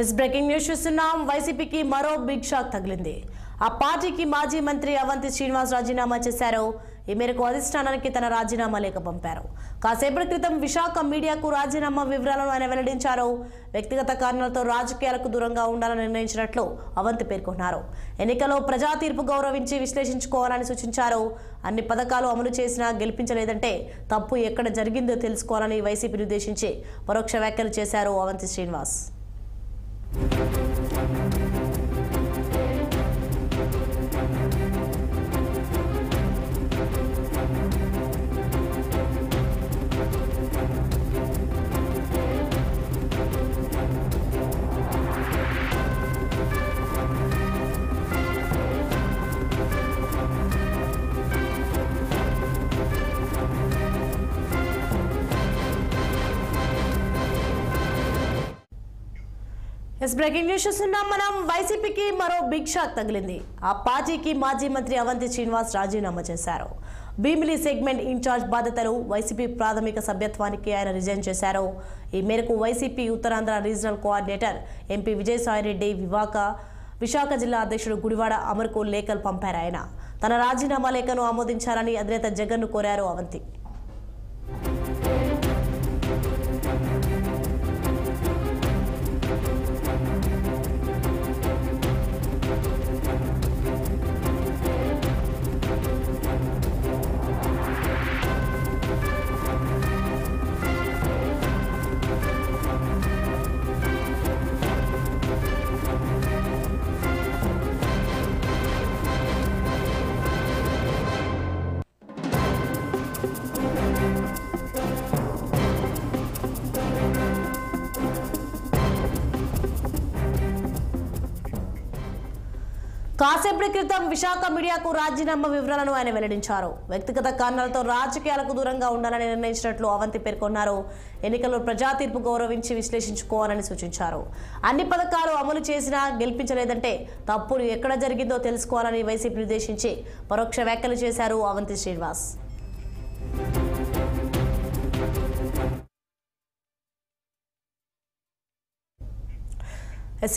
इस breaking news చూస్తున్నాం వైసీపీకి మరో బిగ్ షాక్ తగిలింది। ఆ పార్టీకి మాజీ మంత్రి అవంతి శ్రీనివాస్ రాజీనామా చేశారు। ఈ మేరకు అధిష్టానానికి తన రాజీనామా లేఖ పంపారు। కాసేపటి క్రితం విశాఖ మీడియాకు రాజీనామా వివరాలను ఆయన వెల్లడించారు। వ్యక్తిగత కారణాలతో రాజకీయాలకు దూరంగా ఉండాలని నిర్ణయించినట్లు అవంతి పేర్కొన్నారు। ఎన్నికల్లో ప్రజా తీర్పు గౌరవించి విశ్లేషించుకోవాలని సూచించారు। అన్ని పథకాలు అమలు చేసినా గెలిపించలేదంటే తప్పు ఎక్కడ జరిగిందో తెలుసుకోవాలని వైసీపీని ఉద్దేశించి పరోక్ష వ్యాఖ్యలు చేశారు అవంతి శ్రీనివాస్। इस ब्रेकिंग न्यूज చూస్తున్నాం మనం వైసీపీకి మరో బిగ్ షాక్ తగిలింది। ఆ పార్టీకి మాజీ మంత్రి అవంతి శ్రీనివాస్ రాజీనామా చేశారు। భీమిలి సెగ్మెంట్ ఇన్ఛార్జ్ బాధ్యతలు వైసీపీ ప్రాథమిక సభ్యత్వానికి ఆయన రిజైన్ చేశారు। ఈ మేరకు YCP Uttarandhra regional coordinator MP Vijayasai Reddy Visakha జిల్లా అధ్యక్షుడు గుడివాడ అమర్కు లేఖలు పంపారు। ఆయన తన రాజీనామా లేఖను ఆమోదించాలని అధినేత జగన్ను కోరారు అవంతి। కాసేపటి క్రితం విశాఖ మీడియాకు రాజీనామా వివరాలను ఆయన వెల్లడించారు। వ్యక్తిగత కారణాలతో రాజకీయాలకు దూరంగా ఉండాలని నిర్ణయించినట్లు అవంతి పేర్కొన్నారు। ఎన్నికల్లో ప్రజా తీర్పు గౌరవించి విశ్లేషించుకోవాలని సూచించారు। అన్ని పథకాలు అమలు చేసినా గెలిపించలేదంటే తప్పులు ఎక్కడ జరిగిందో తెలుసుకోవాలని వైసీపీని ఉద్దేశించి పరోక్ష వ్యాఖ్యలు చేశారు అవంతి శ్రీనివాస్।